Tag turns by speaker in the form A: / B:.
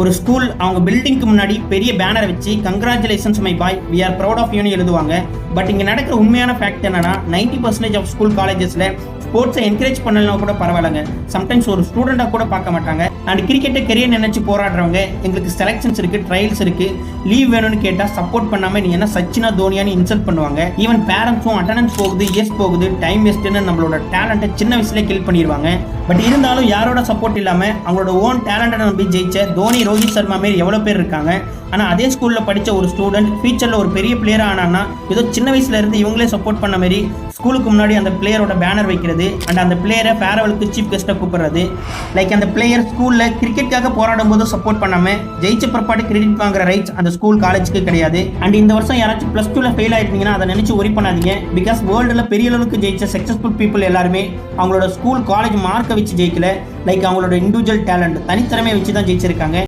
A: ஒரு ஸ்கூல் அவங்க பில்டிங்க்கு முன்னாடி பெரிய பேனரை வச்சு congratulations my boy we are proud of யூன்னு எழுதுவாங்க. பட் இங்கே நடக்கிற உண்மையான ஃபேக்ட் என்னன்னா 90% ஆஃப் ஸ்கூல் காலேஜஸில் ஸ்போர்ட்ஸை என்கரேஜ் பண்ணலனா கூட பரவாயில்லைங்க. சம்டைம்ஸ் ஒரு ஸ்டூடெண்டாக கூட பார்க்க மாட்டாங்க. அண்ட் கிரிக்கெட்டை கெரியர் நினைச்சு போராடுறவங்க எங்களுக்கு செலெக்ஷன்ஸ் இருக்கு, ட்ரையல்ஸ் இருக்கு, லீவ் வேணும்னு கேட்டால் சப்போர்ட் பண்ணாமல் நீ என்ன சச்சினா தோனியான்னு இன்சல்ட் பண்ணுவாங்க. ஈவன் பேரண்ட்ஸும் அட்டண்டன்ஸ் போகுது, இயர்ஸ் போகுது, டைம் வேஸ்ட்டுன்னு நம்மளோட டேலண்ட்டை சின்ன வயசுல கில் பண்ணிடுவாங்க. பட் இருந்தாலும் யாரோட சப்போர்ட் இல்லாமல் அவங்களோட ஓன் டேலண்ட்டை நம்பி ஜெயிச்ச தோனி, ரோஹித் சர்மா மாரி எவ்வளோ பேர் இருக்காங்க. ஆனால் அதே ஸ்கூலில் படித்த ஒரு ஸ்டூடெண்ட் ஃபியூச்சரில் ஒரு பெரிய பிளேயராக ஆனான்னா ஏதோ சின்ன வயசுல இருந்து இவங்களே சப்போர்ட் பண்ண மாதிரி ஸ்கூலுக்கு முன்னாடி அந்த பிளேயரோட பேனர் வைக்கிறது அண்ட் அந்த பிளேயரை ஃபேர்வெலுக்கு சீஃப் கெஸ்ட்டை கூப்பிடுறது. லைக் அந்த பிளேயர் ஸ்கூலில் கிரிக்கெட்டுக்காக போராடும் போது சப்போர்ட் பண்ணாமல் ஜெயிச்ச பிற்பாடு கிரெடிட் வாங்குற ரைட்ஸ் அந்த ஸ்கூல் காலேஜுக்கு கிடையாது. அண்ட் இந்த வருஷம் யாராச்சும் +2ல ஃபெயில் ஆயிருந்தீங்கன்னா அதை நினைச்சு ஒரி பண்ணாதீங்க. பிகாஸ் வேர்ல்டில் பெரிய அளவுக்கு ஜெயிச்ச சக்ஸஸ்ஃபுல் பீப்புள் எல்லாருமே அவங்களோட ஸ்கூல் காலேஜ் மார்க்கை வச்சு ஜெயிக்கல. லைக் அவங்களோட இண்டிவிஜுவல் டேலண்ட் தனித்திறமையை வச்சு தான் ஜெயிச்சிருக்காங்க.